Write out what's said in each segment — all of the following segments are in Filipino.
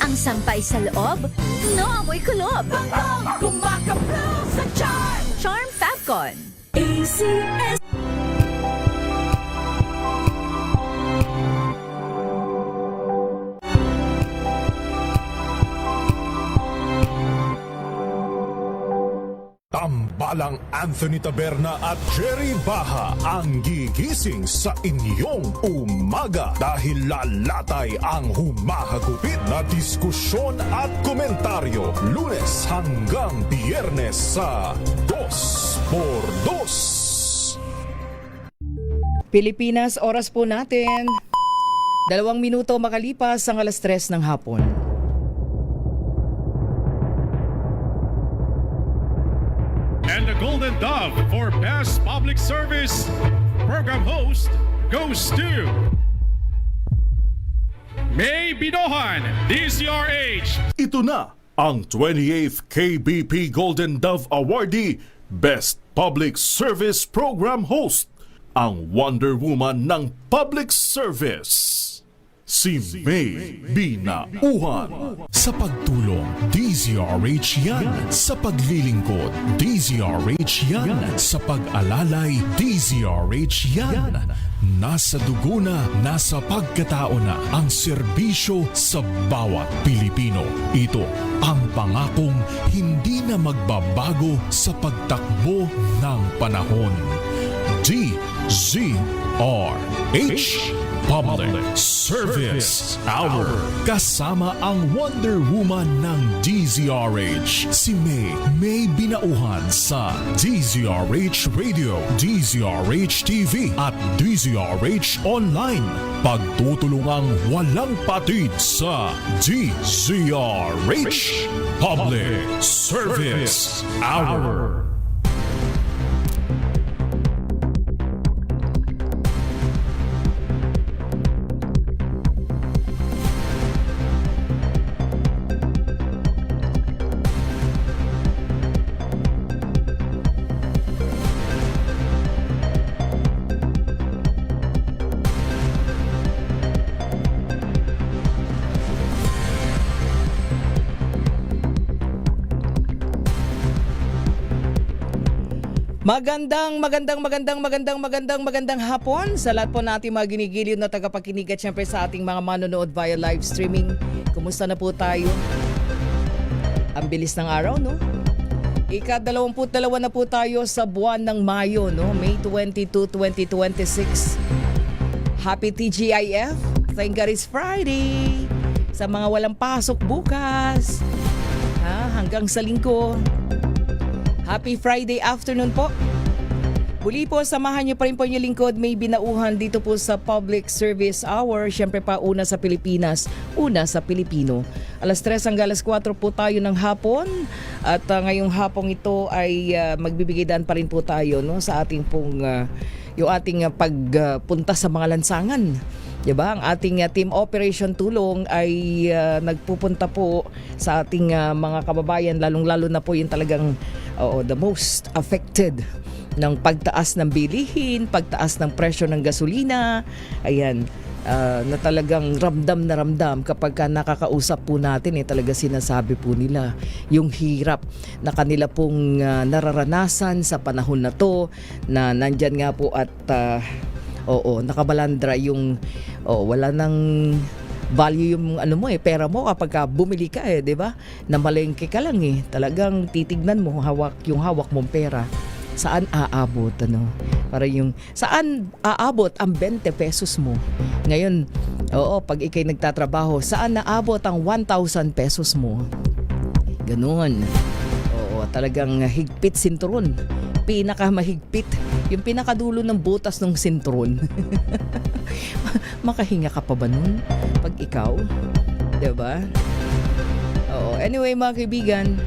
Ang sampay sa loob, no amoy kulob. Hanggang kumakaplo sa charm. Charm Fabcon. ACS. Tambalang Anthony Taberna at Jerry Baha ang gigising sa inyong umaga dahil lalatay ang humahagupit na diskusyon at komentaryo Lunes hanggang Biyernes sa 2x2. Pilipinas, oras po natin. 2 minuto makalipas ang 3:00 ng hapon. And the Golden Dove for Best Public Service Program Host goes to May Binohan, DCRH. Ito na ang 28th KBP Golden Dove Awardee Best Public Service Program Host, ang Wonder Woman ng Public Service, si May Binauhan. Sa pagtulong, DZRH yan. Sa paglilingkod, DZRH yan. Sa pag-alalay, DZRH yan. Nasa dugo na, nasa pagkatao na ang serbisyo sa bawat Pilipino. Ito ang pangakong hindi na magbabago sa pagtakbo ng panahon. DZRH Public Service Hour. Kasama ang Wonder Woman ng DZRH, si May Binauhan sa DZRH Radio, DZRH TV at DZRH Online. Pagtutulungang walang patid sa DZRH Public Service Hour. Magandang hapon sa lahat po nating mga ginigiliw na tagapakinig at syempre sa ating mga manonood via live streaming. Kumusta na po tayo? Ang bilis ng araw, no? Ika-22 na po tayo sa buwan ng Mayo, no? May 22, 2026. Happy TGIF. Thank God it's Friday. Sa mga walang pasok bukas, hanggang sa linggo. Happy Friday afternoon po. Muli po, samahan niyo pa rin po yung lingkod, May Binauhan dito po sa Public Service Hour. Siyempre pa, una sa Pilipinas, una sa Pilipino. 3:00 hanggang 4:00 po tayo ng hapon. At ngayong hapong ito ay magbibigay daan pa rin po tayo, no, sa ating pong yung ating pagpunta sa mga lansangan. Diba? Ang ating team operation tulong ay nagpupunta po sa ating mga kababayan, lalong-lalo na po yung talagang the most affected ng pagtaas ng bilihin, pagtaas ng presyo ng gasolina. Ayan, na talagang ramdam na ramdam kapag nakakausap po natin, talaga sinasabi po nila yung hirap na kanila pong nararanasan sa panahon na to, na nandyan nga po at nakabalandra yung wala nang value yung pera mo kapag bumili ka, 'di ba? Namalengke ka lang Talagang titignan mo yung hawak mong pera. Saan aabot Para yung saan aabot ang 20 pesos mo. Ngayon, pag ikay nagtatrabaho, saan naabot ang 1,000 pesos mo? Ganoon. Talagang higpit sinturon. Pinakamahigpit. Yung pinakadulo ng butas ng sinturon. Makahinga ka pa ba nun? Pag ikaw? Diba? Anyway, mga kaibigan,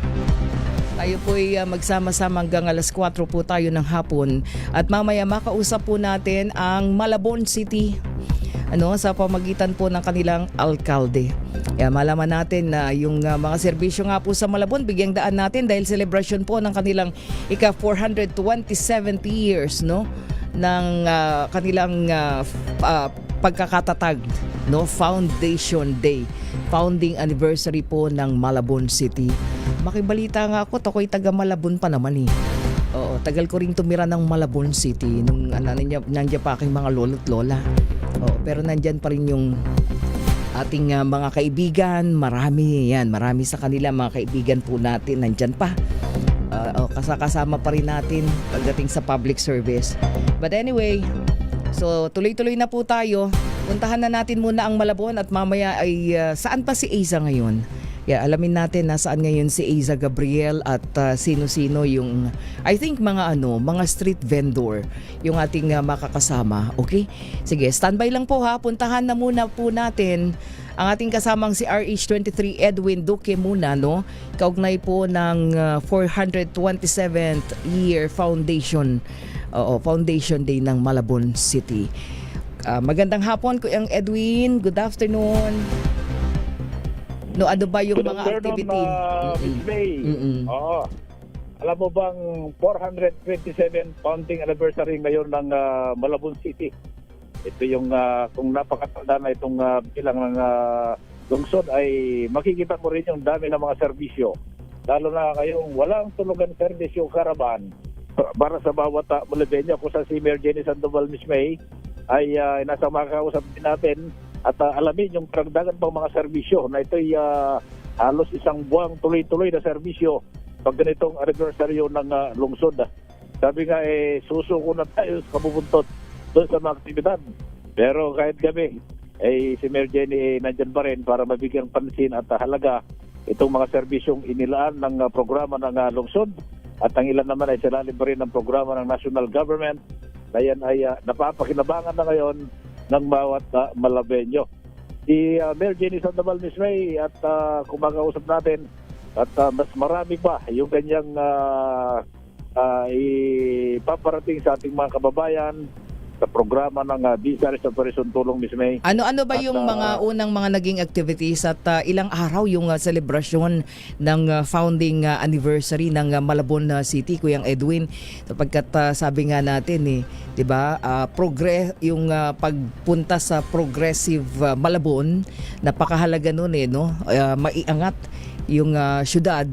tayo po'y magsama-sama hanggang 4:00 po tayo ng hapon. At mamaya makausap po natin ang Malabon City sa pamagitan po ng kanilang alkalde. Malaman natin na yung mga serbisyo nga po sa Malabon, bigyang daan natin dahil celebration po ng kanilang ika-427 years, no, ng kanilang pagkakatatag. no, Foundation Day. Founding anniversary po ng Malabon City. Makibalita nga ako, ako'y taga Malabon pa naman eh. Oo, tagal ko ring tumira ng Malabon City nung nandiyan pa aking mga lolo't lola. Oo, pero nandyan pa rin yung ating mga kaibigan, marami sa kanila mga kaibigan po natin nandyan pa. Kasama pa rin natin pagdating sa public service. But anyway, so tuloy-tuloy na po tayo. Puntahan na natin muna ang Malabon at mamaya ay saan pa si Aiza ngayon? Alamin natin nasaan ngayon si Aiza Gabriel at sino-sino yung I think mga street vendor yung ating makakasama. Okay? Sige, standby lang po ha. Puntahan na muna po natin ang ating kasamang si RH23 Edwin Duque muna, no? Kaugnay po ng 427th year Foundation Day ng Malabon City. Magandang hapon Kuya Edwin. Good afternoon. No, ano ba yung Good mga afternoon, activity? Miss May. Oo. Alam mo bang 427 founding anniversary ngayon ng Malabon City? Ito yung kung napakatanda na itong bilang ng lungsod ay makikita mo rin yung dami ng mga serbisyo. Lalo na ngayong walang tulugan serbisyo karaban para sa bawat Malabenyo. Kung sa si Mayor Jenny Sandoval, Miss May, ay nasa makakausap din natin at alamin yung karagdagan pang mga serbisyo na ito'y halos isang buwang tuloy-tuloy na serbisyo pag ganitong anibersaryo ng lungsod. Sabi nga susuko na tayo sa kabubuntot doon sa mga aktibidad. Pero kahit gabi, si Mayor Jenny nandyan pa rin para mabigyang pansin at halaga itong mga serbisyong inilaan ng programa ng lungsod at ang ilan naman ay silalim pa rin ng programa ng national government na yan ay napapakinabangan na ngayon ng bawat Malabenyo. Si Mayor Jenny Sandoval, Miss May, at kumakausap natin at mas marami pa yung kanyang ipaparating sa ating mga kababayan sa programa ng DSRS Operation Tulong, Miss May. Ano ba yung mga unang mga naging activities at ilang araw yung selebrasyon ng founding anniversary ng Malabon City, Kuya Edwin? Sapagkat sabi nga natin 'di ba, yung pagpunta sa progressive Malabon, napakahalaga noon no? Maiangat yung syudad.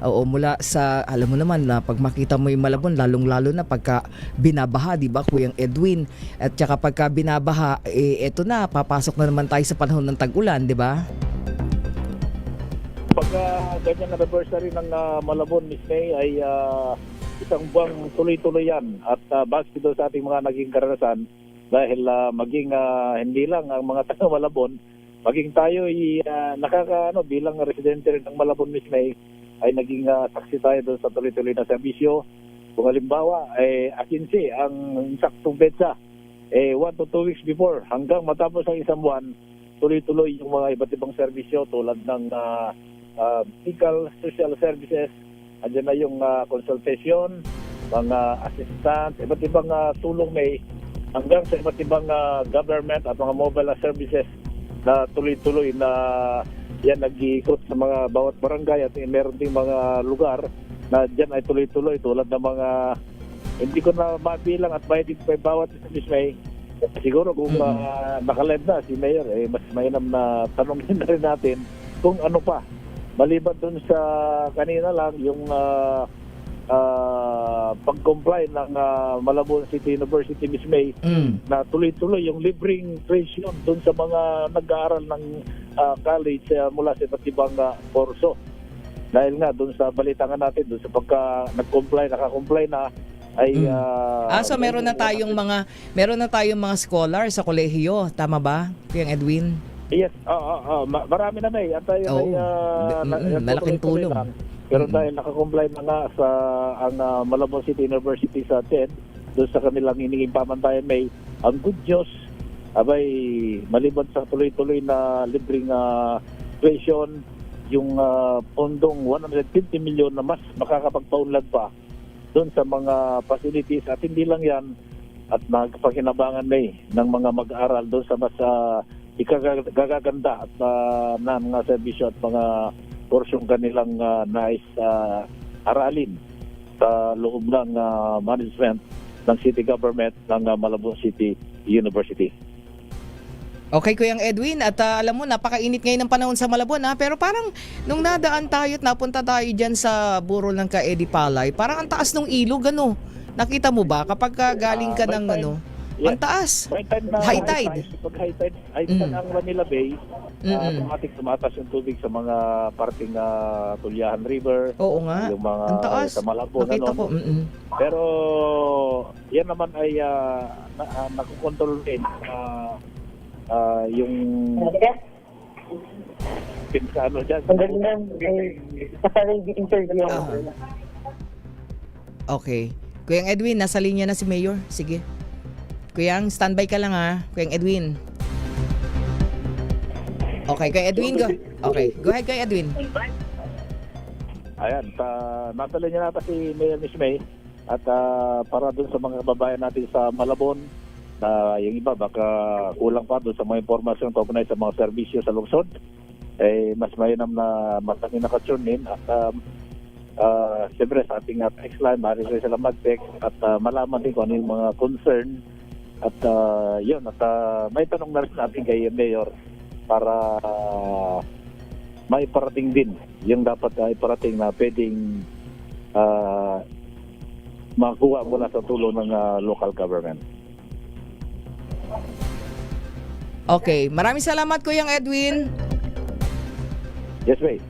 Oo, mula sa, alam mo naman na pag makita mo yung Malabon, lalong-lalo na pagka binabaha, di ba, Kuya Edwin? At saka pagka binabaha, eto na, papasok na naman tayo sa panahon ng tag-ulan, di ba? Pag ganyan anniversary ng Malabon, Miss May, ay isang buwang tuloy-tuloy yan. At base doon sa ating mga naging karanasan, dahil maging hindi lang ang mga taga Malabon, maging tayo bilang residente rin ng Malabon, Miss May, ay naging saksi tayo doon sa tuloy-tuloy na serbisyo. Kung halimbawa, akinsi ang saktong petsa, 1 to 2 weeks before, hanggang matapos ang isang buwan, tuloy-tuloy yung mga iba't ibang serbisyo tulad ng medical, social services, andyan na yung consultation, mga assistance, iba't ibang tulong may, hanggang sa iba't ibang government at mga mobile services na tuloy-tuloy na yan nag-iikot sa mga bawat barangay at meron ding mga lugar na dyan ay tuloy-tuloy tulad ng mga hindi ko na mabilang at mahigit pa bawat Miss May. Siguro kung nakalive na si Mayor, mas mainam na tanongin na rin natin kung ano pa. Maliban dun sa kanina lang yung pag-comply ng Malabon City University, Miss May, na tuloy-tuloy yung libreng tuition dun sa mga nag-aaral ng college mula sa iba't ibang kurso. Dahil nga dun sa balita nga natin, dun sa pagka naka-comply na ay so meron na tayong mga scholar sa kolehiyo, tama ba, Kuya Edwin? Yes, marami na may. At malaking tulong. Pero dahil naka-comply na nga sa ang Malabon City University sa TED, doon sa kanilang hiningin pamantayan, may ang good news, abay, maliban sa tuloy-tuloy na libreng tuition, yung pondong 150 million na mas makakapagpaunlad pa doon sa mga facilities. At hindi lang yan, at magpakinabangan may ng mga mag-aaral doon sa mas ikagaganda at na mga serbisyo at mga porsyong kanilang nais aralin sa loob ng management ng city government ng Malabon City University. Okay, Kuyang Edwin, at alam mo, napakainit ngayon ng panahon sa Malabon, ha? Pero parang nung nadaan tayo at napunta tayo dyan sa burol ng Kaedi Palay, parang ang taas ng ilog, ano? Nakita mo ba? Kapag galing ka ng ano, ang taas. May time na High tide. Pag high tide ang Manila Bay, automatic tumataas yung tubig sa mga parting Tulyahan River. Oo nga, yung mga ang taas. sa Malabon. Nakita ko. Pero yan naman ay nakukontrol din yung ano dyan. Okay. Kuyang Edwin, nasa linya na si Mayor. Sige. Kuyang, standby ka lang, ha? Kuyang Edwin. Okay, Kuyang Edwin, go. Okay, go ahead, Kuyang Edwin. Ayan, nasa linya natin si Mayor Miss May at para dun sa mga kababayan natin sa Malabon, yung iba baka kulang pa doon sa mga impormasyon kaugnay sa mga serbisyo sa lungsod, mas mainam na matangin nakatune in at siyempre sa ating text line, maaari rin sila mag-text at malaman din kung ano yung mga concern at yun, at may tanong na rin natin kay Mayor para may parating din yung dapat iparating na pwedeng makuha mula sa tulong ng local government. Okay, maraming salamat, Kuyang Edwin. Yes, May.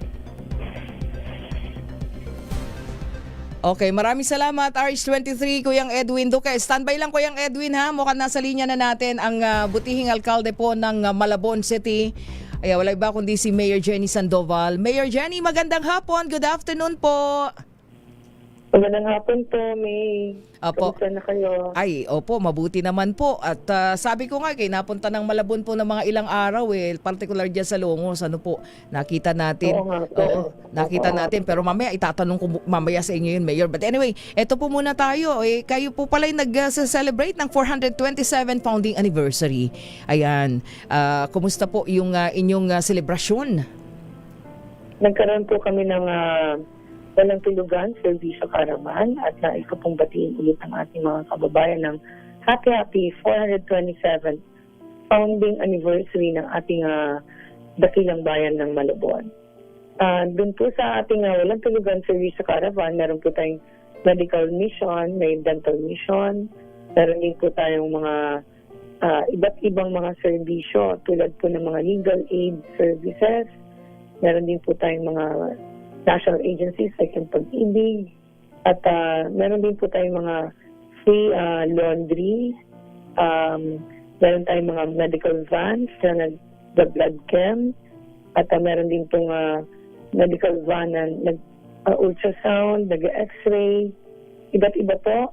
Okay, maraming salamat, RH23, Kuyang Edwin Duque. Standby lang, Kuyang Edwin, ha? Mukhang nasa linya na natin ang butihing alkalde po ng Malabon City. Ay, wala iba kundi si Mayor Jenny Sandoval. Mayor Jenny, magandang hapon. Good afternoon po. Magandang hapon po, May. Apo. Kamusta na kayo? Ay, opo, mabuti naman po. At sabi ko nga, napunta ng Malabon po ng mga ilang araw, particular dyan sa Longos, ano po, nakita natin. Oo nga po. Oo, nakita natin. Pero mamaya, itatanong ko mamaya sa inyo yun, Mayor. But anyway, eto po muna tayo. Kayo po pala nag-celebrate ng 427 founding anniversary. Ayan, kumusta po yung inyong selebrasyon? Nagkaroon po kami ng walang tulugan, Servisyo Caravan, at nais ko pong batiin ulit ang ating mga kababayan ng happy 427 founding anniversary ng ating dakilang bayan ng Malabon. Doon po sa ating walang tulugan, Servisyo Caravan, meron po tayong medical mission, may dental mission, meron din po tayong mga iba't ibang mga serbisyo tulad po ng mga legal aid services, meron din po tayong mga national agencies like yung Pag-ibig. At meron din po tayong mga free laundry. Meron tayong mga medical vans na nag-blood chem. At meron din pong medical van na nag-ultrasound, nag-x-ray. Iba't iba po.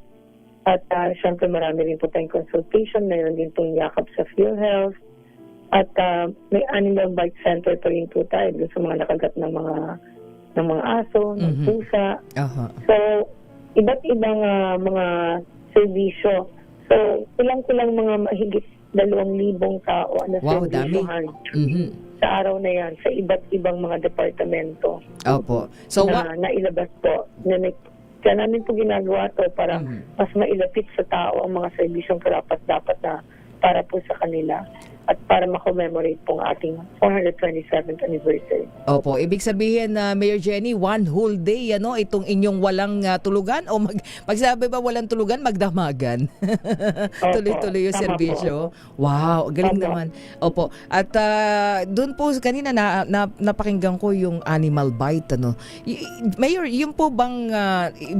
At syempre marami rin po tayong consultation. Meron din pong yakap sa PhilHealth. At may animal bite center pa rin po tayo sa mga nakagat ng mga aso, ng pusa. So, iba't ibang mga serbisyo. So, kulang-kulang mga mahigit 2,000 tao na serbisyohan sa araw na yan sa iba't ibang mga departamento. Opo. So, na nailabas po. Kaya namin po ginagawa to para mas mailapit sa tao ang mga serbisyong karapat-dapat na para po sa kanila at para ma-commemorate pong ating 427th anniversary. Opo, ibig sabihin na Mayor Jenny, one whole day itong inyong walang tulugan o magsabi ba walang tulugan, magdamagan. Tuloy-tuloy yung serbisyo. Wow, galing naman. Opo. At doon po kanina napakinggan ko yung animal bite Mayor, yung po bang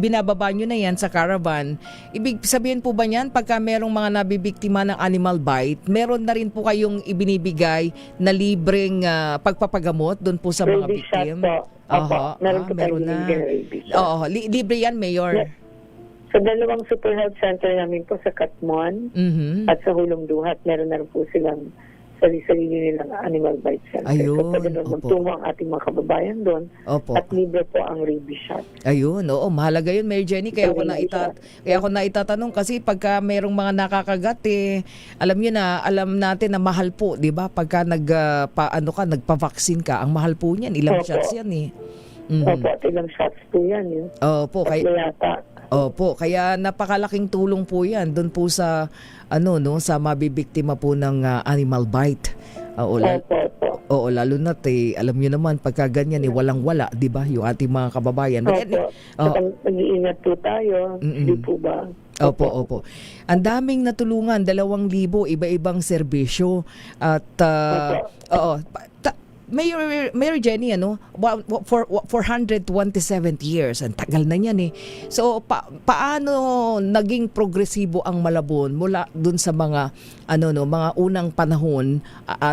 binababa nyo na yan sa caravan, ibig sabihin po ba niyan pagka merong mga nabibiktima ng animal bite, meron na rin po kayong ibinibigay na libreng pagpapagamot doon po sa mga rabies victim? shot po. Opo. Meron na. Rabies shot. Oo, libre yan, Mayor. Sa dalawang super health center namin po sa Katmon at sa Hulong Duhat, meron na rin po silang sarili-sarili nilang animal bite center. Ayun, So pwede doon magtungo ang ating mga kababayan doon at libre po ang rabies shot. Ayun, oo, mahalaga yun, Mayor Jenny. Kaya ako na itatanong kasi pagka merong mga nakakagat, alam natin na mahal po, di ba? Pagka nagpa-vaccine ka, ang mahal po niyan, ilang shots yan Opo, at ilang shots po yan. Yun. Opo, Tatlo yata. Opo, kaya napakalaking tulong po 'yan doon po sa sa mabibiktima po ng animal bite. Oo, lalo na alam niyo naman pagka ganyan walang-wala, 'di ba? Yung ating mga kababayan. Opo. At mag-iingat po tayo. Hindi po ba? Opo. Ang daming natulungan, 2,000 iba-ibang serbisyo at Mayor Jenny, for 427 years, ang tagal na niyan eh. So, paano naging progresibo ang Malabon mula dun sa mga, mga unang panahon,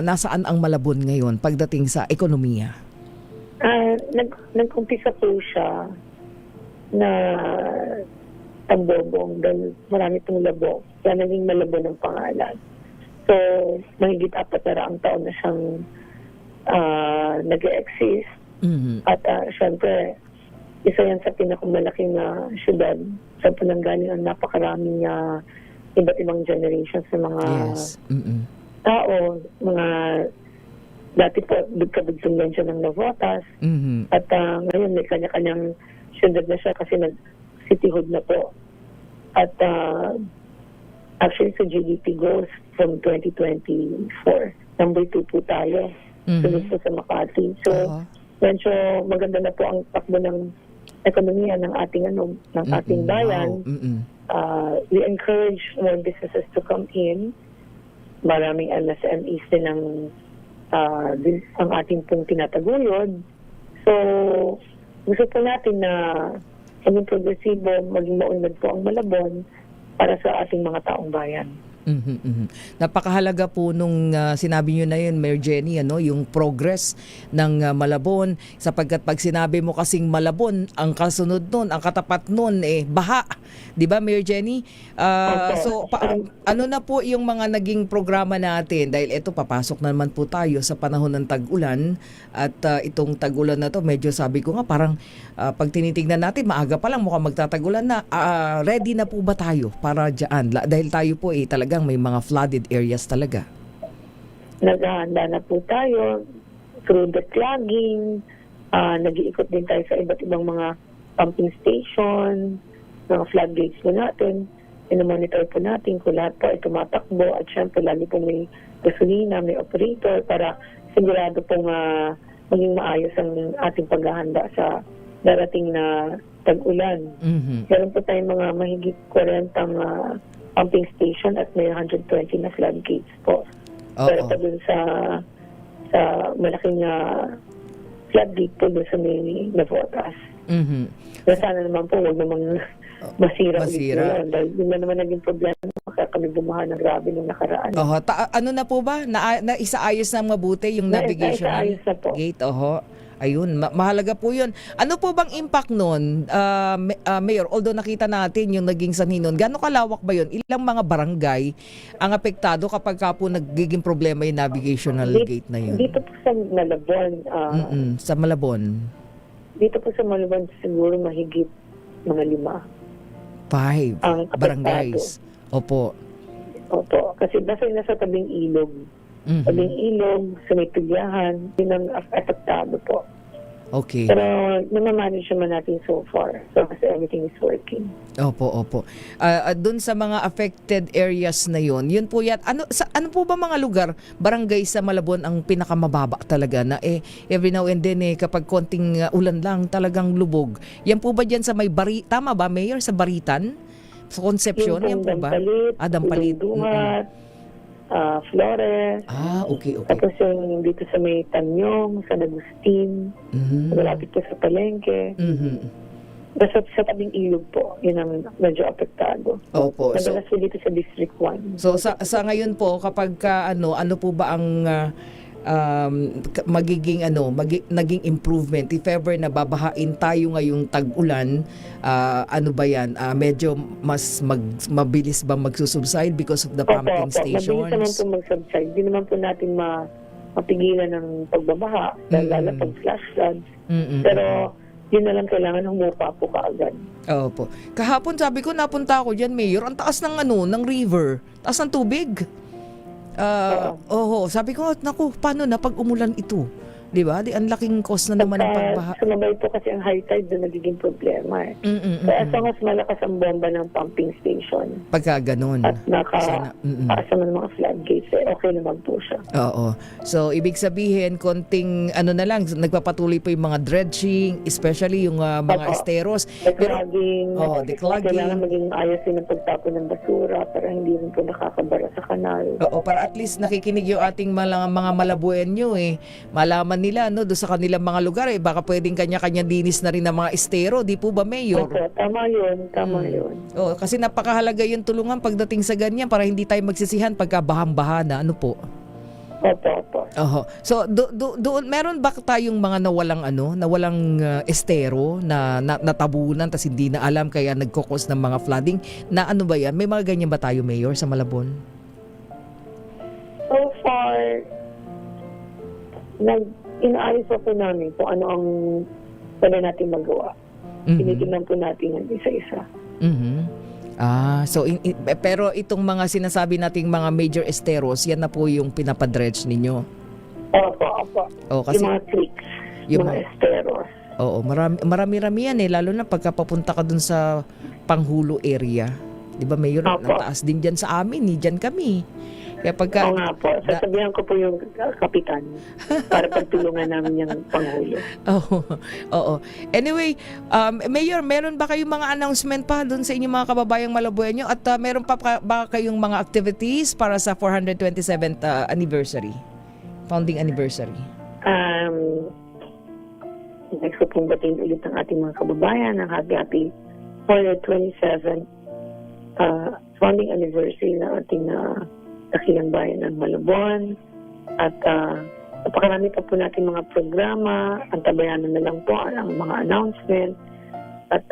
nasaan ang Malabon ngayon pagdating sa ekonomiya? Nag-umpisa po siya na tambobong dahil marami pong labong. Kaya naging Malabon ang pangalan. So, mahigit 4 ang taon na siyang nag-exist. At syempre, isa yan sa pinakamalaking syudad sa pananggaling ang napakaraming iba't ibang generations ng mga tao, mga dati po dugtong yan siya ng Navotas. At ngayon may kanya-kanyang syudad na siya kasi nag-cityhood na po. At actually sa GDP goals from 2024, number 2 po tayo. Sunod po sa Makati. So, medyo maganda na po ang takbo ng ekonomiya ng ating ating bayan. We encourage more businesses to come in. Maraming MSMEs din ang ating pong tinataguyod. So, gusto po natin na maging progresibo, maging maunlad po ang Malabon para sa ating mga taong bayan. Napakahalaga po nung sinabi nyo na yun, Mayor Jenny, yung progress ng Malabon, sapagkat pag sinabi mo kasing Malabon, ang kasunod nun, ang katapat nun, baha. Di ba, Mayor Jenny? Ano na po yung mga naging programa natin? Dahil ito, papasok na naman po tayo sa panahon ng tag-ulan at itong tag-ulan na to, medyo sabi ko nga, parang pag tinitignan natin, maaga pa lang mukhang magtatagulan na. Ready na po ba tayo para dyan? Dahil tayo po talagang may mga flooded areas talaga. Naghahanda na po tayo through the clogging. Nag-iikot din tayo sa iba't ibang mga pumping station, mga floodgates po natin. Inomonitor po natin kung lahat po ay tumatakbo at syempre lagi po may gasolina, may operator para sigurado pong maging maayos ang ating paghahanda sa darating na tag-ulan. Meron po tayong mga mahigit 40 pumping station at may 120 na floodgates po. Pero pa dun sa malaking floodgate po dun sa may Navotas. Sana naman po huwag namang masira. Ulit yun. Dahil yun na naman naging problema kaya kami bumaha ng grabe nung nakaraan. Ano na po ba? Isaayos na mabuti yung navigation gate? Ayun, mahalaga po yun. Ano po bang impact nun, Mayor? Although nakita natin yung naging sanhi nun, gano'ng kalawak ba yun? Ilang mga barangay ang apektado kapag ka po nagiging problema yung navigational gate na yun? Dito po sa Malabon. Sa Malabon? Dito po sa Malabon siguro mahigit mga 5. 5 barangays. Opo. Kasi nasa tabing ilog. Tabing ilog, sa may Pilyahan, yun ang apektado po. Okay. Pero namamanage naman natin so far. So kasi everything is working. Opo. Doon sa mga affected areas na yun po yan. Ano po ba mga lugar, barangay sa Malabon ang pinakamababa talaga na every now and then kapag konting ulan lang talagang lubog. Yan po ba dyan sa may tama ba, Mayor, sa Baritan? Sa Concepcion, yan po ba? Dampalit. Flores. Okay. Tapos yung dito sa may Tanyong, San Agustin, malapit po sa Palengke. Basta sa tabing ilog po, yun ang medyo apektado. Opo. Nadalas po dito sa District 1. So sa ngayon po, kapag ano po ba ang naging improvement if ever na babahain tayo ngayong tag-ulan, ano ba yan, medyo mas mabilis ba magsusubside because of the pumping stations? Mabilis naman po mag-subside. Di naman po natin mapigilan ng pagbabaha lalo pag flash floods. Pero yun na lang, kailangan humupa po kaagad. Opo. Kahapon sabi ko, napunta ako dyan, Mayor, ang taas ng ng river, taas ng tubig. Sabi ko, naku, paano na pag umulan ito? Di ba? Di, ang laking cost na naman ng pagbaha. Sumabay po kasi ang high tide na nagiging problema. So, as long as malakas ang bomba ng pumping station Pagka ganun. at Sana, nakaasa ng mga floodgates, okay naman po siya. Oo. So, ibig sabihin, konting ano na lang, nagpapatuloy po yung mga dredging, especially yung mga Opo. esteros. Declogging, declogging. kailangan maging ayos din ang pagtapon ng basura para hindi rin po nakakabara sa kanal. Oo, para at least nakikinig yung ating mga Malabuenyo malaman nila doon sa kanilang mga lugar baka pwedeng kanya-kanya dinis na rin ng mga estero, di po ba, Mayor? Opo, tama yun. Oh, kasi napakahalaga yung tulungan pagdating sa ganyan para hindi tayo magsisihan pagka bahang-baha na, ano po? Opo. Oho. So doon meron ba tayong mga nawalang estero na natabunan tas hindi na alam kaya nagkokos ng mga flooding na ano ba yan? May mga ganyan ba tayo, Mayor, sa Malabon? So far, inaayos po namin kung ano ang pwede natin magawa. Tinitingnan po natin ang isa-isa. So pero itong mga sinasabi nating mga major esteros, yan na po yung pinapadredge ninyo. Opo. Oh, kasi Yung mga creeks, yung mga esteros. Oo, marami yan lalo na pagka papunta ka dun sa Panghulo area. 'Di ba, Mayor? Opo. Nataas din diyan sa amin, diyan kami. Kaya pagka Oo nga po. Sasabihan ko po yung kapitan para pagtulungan namin yung Pangulo. Oo. Anyway, Mayor, meron ba kayong mga announcement pa doon sa inyong mga kababayang Malabuenyo at meron pa ba kayong mga activities para sa 427th founding anniversary? Next ko pong batiin ulit ang ating mga kababayan ng happy 427th founding anniversary ng ating dakilang bayan ng Malabon. At napakarami pa po natin mga programa. Antabayanan na lang po ang mga announcement. At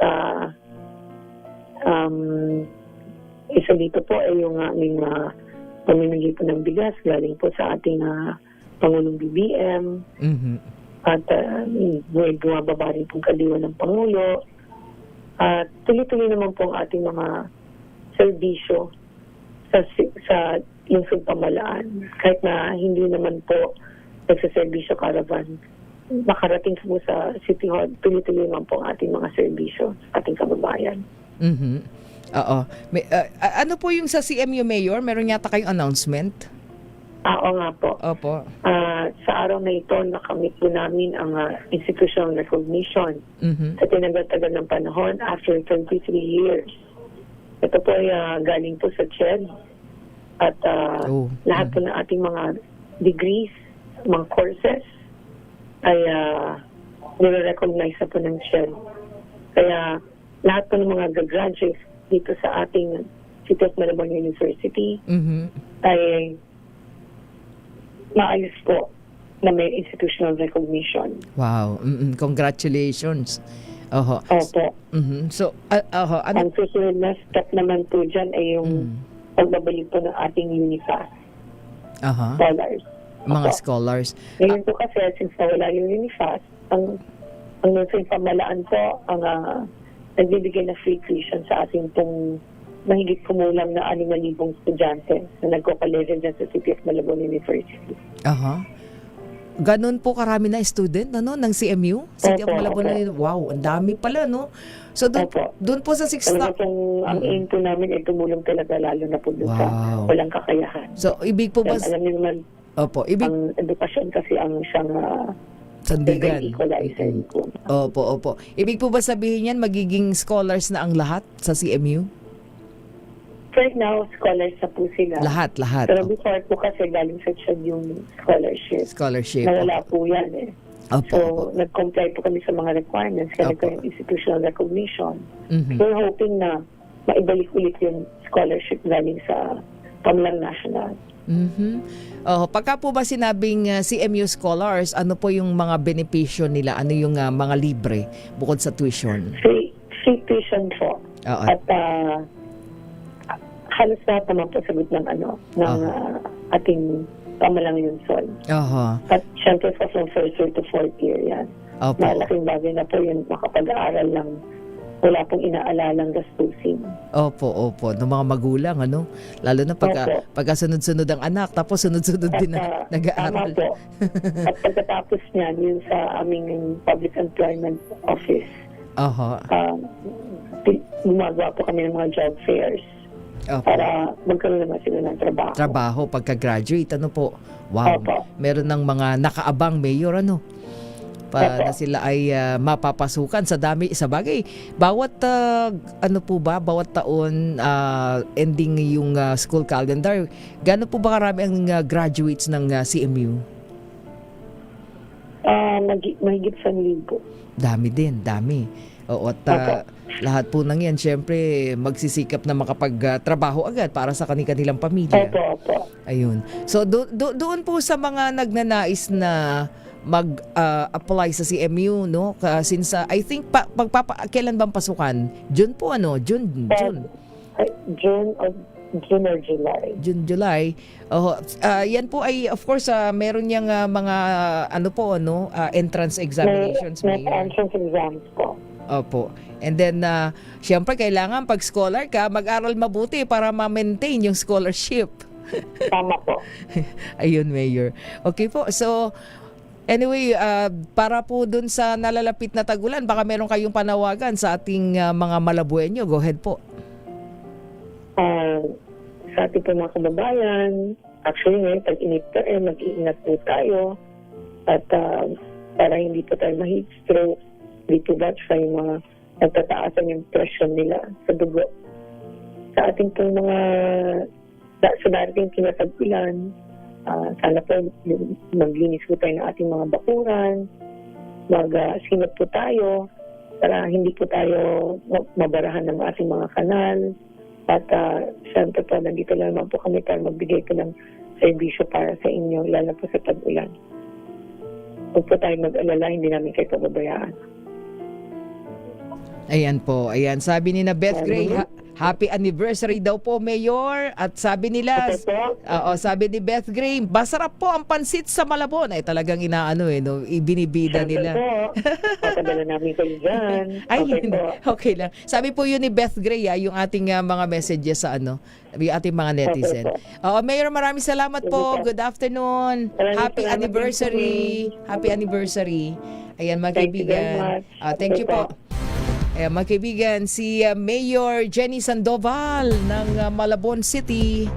isa dito po ay yung aming pamimigay po ng bigas galing po sa ating Pangulong BBM. At may bumababa rin pong kaliwan ng Pangulo. At tuloy-tuloy naman po ang ating mga serbisyo sa lungsod Pamalaan. Kahit na hindi naman po nagsaservisyo caravan, makarating po sa City Hall, tuloy-tuloy naman po ang ating mga serbisyo sa ating kababayan. Oo. Ano po yung sa CMU, Mayor? Meron yata kayong announcement? Oo nga po. Opo. Sa araw na ito, nakamit po namin ang institutional recognition sa tinagal-tagal ng panahon after 23 years. Ito po ay galing po sa CHED at lahat po ng ating mga degrees, mga courses ay nire-recognize na po ng CHED. Kaya lahat po ng mga graduates dito sa ating City of Malabon University ay maayos po na may institutional recognition. Wow. Congratulations. Oho. Opo. So, Ang susunod na step naman po dyan ay yung pagbabalik po ng ating UNIFAS scholars. Mga Opo. scholars. Ngayon po kasi, since nawala yung UNIFAS, ang Lungsod Pamalaan po ang nagbibigay na free tuition sa ating pong mahigit kumulang na 6,000 estudyante na nagko-college dyan sa City of Malabon University. Ganon po karami na student ng CMU? City of Malabon. Wow, ang dami pala, no? So, doon po sa 6 Talaga pong ang aim po namin ay tumulong talaga lalo na po doon sa walang kakayahan. So, ibig po ba... Alam niyo naman, ang edukasyon kasi ang siyang sandigan. Equalizer po. Opo. Ibig po ba sabihin yan, magiging scholars na ang lahat sa CMU? Right now, scholars na po sila. Lahat. Pero before po kasi galing sa CHED yung scholarship. Nawala po yan So, nag-comply po kami sa mga requirements kaya nagkaroon institutional recognition. We're hoping na maibalik ulit yung scholarship galing sa Pamalang National. Pagka po ba sinabing CMU scholars, ano po yung mga benepisyo nila? Ano yung mga libre bukod sa tuition? Free tuition po. At halos lahat naman po sagot ng ating Pamalang Lungsod. At syempre po from first year to fourth year yan. Malaking bagay na po yun makapag-aaral ng wala pong inaalalang gastusin. Opo. Ng mga magulang, ano? Lalo na pagka sunod-sunod ang anak, tapos sunod-sunod din na nag-aaral. Tama po. At pagkatapos niyan, yun sa aming Public Employment Office, Oho. gumagawa po kami ng mga job fairs Opo. para magkaroon naman sila ng trabaho. Trabaho pagka-graduate, ano po? Wow. Opo. Meron ng mga nakaabang mayor, ano? Na sila ay mapapasukan sa dami sa bagay. Bawat bawat taon ending yung school calendar. Gaano po ba karami ang graduates ng CMU? Mahigit 1,000. Dami din, dami. Oo, at lahat po nang yan, syempre, magsisikap na makapagtrabaho agad para sa kanilang pamilya. Opo. Ayun. So, doon po sa mga nagnanais na mag-apply sa CMU, no? Since, I think, kailan bang pasukan? June po, ano? June or July. July. Yan po ay, of course, meron niyang mga, entrance examinations. May entrance exams po. Opo. And then, syempre, kailangan pag scholar ka, mag-aral mabuti para ma-maintain yung scholarship. Tama po. Ayun, Mayor. Okay po. So, anyway, para po dun sa nalalapit na tagulan, baka meron kayong panawagan sa ating mga Malabueño. Go ahead po. Sa ating po mga kababayan, actually ngayon, pag-init po, mag-iingat po tayo. At para hindi po tayo ma-heat stroke, hindi po ba sa yung mga nagtataasan yung pressure nila sa dugo. Sa ating po mga sa dating kinatag-ulan, sana po maglinis po tayo ng ating mga bakuran, mag-sinot po tayo para hindi po tayo mabarahan ng ating mga kanal. At siyempre po, nandito lang naman po kami para magbigay po ng serbisyo para sa inyo, lalo po sa tag-ulan. Huwag po tayo mag-alala, hindi namin kayo pababayaan. Ayan po. Ayan. Sabi ni na Beth Gray, happy anniversary daw po, Mayor. At sabi nila, sabi ni Beth Gray, masarap po ang pansit sa Malabon. Ay talagang ibinibida nila. Papadala namin kayo dyan. Ay, okay lang. Sabi po yun ni Beth Gray, yung ating mga messages sa yung ating mga netizen. Mayor, maraming salamat po. Good afternoon. Happy anniversary. Happy anniversary. Ayan, mga kaibigan. Thank you po. Mga kaibigan, si Mayor Jenny Sandoval ng Malabon City.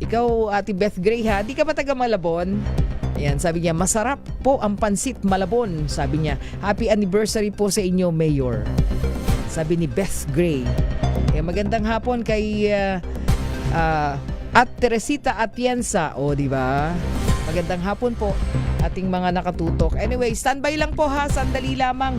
Ikaw, Ate Beth Gray, ha? Di ka ba taga Malabon? Ayan, sabi niya, masarap po ang pansit Malabon. Sabi niya, happy anniversary po sa inyo, Mayor. Sabi ni Beth Gray. Magandang hapon kay at Teresita Atienza. Di ba? Magandang hapon po ating mga nakatutok. Anyway, standby lang po ha, sandali lamang.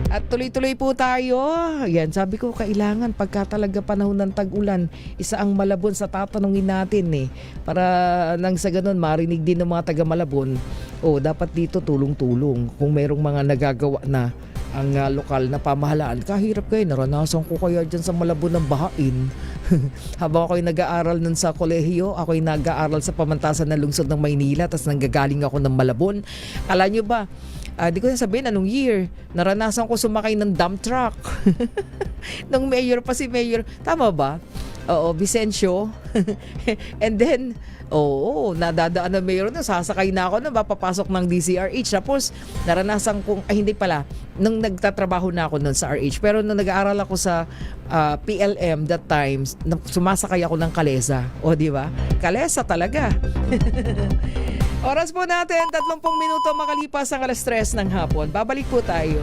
At tuloy-tuloy po tayo. Yan, sabi ko, kailangan pagka talaga panahon ng tag-ulan, isa ang Malabon sa tatanungin natin para nang sa ganun marinig din ng mga taga Malabon. Dapat dito tulong-tulong. Kung merong mga nagagawa na ang lokal na pamahalaan, kahirap kayo, naranasan ko kaya dyan sa Malabon ng bahain. Habang ako'y nag-aaral nun sa kolehiyo, ako'y nag-aaral sa pamantasan ng lungsod ng Maynila, tapos nanggagaling ako ng Malabon. Alam nyo ba, di ko na sabihin anong year, naranasan ko sumakay ng dump truck. Nung mayor pa si Mayor, tama ba? Vicencio. And then, nadadaan na mayor na, sasakay na ako na papapasok ng DCRH. Tapos, naranasan kong, hindi pala, nung nagtatrabaho na ako nun sa RH. Pero nung nag-aaral ako sa PLM that time, sumasakay ako ng Kalesa. Di ba? Kalesa talaga. Oras po natin, 30 minuto makalipas ang 3:00 ng hapon. Babalik po tayo.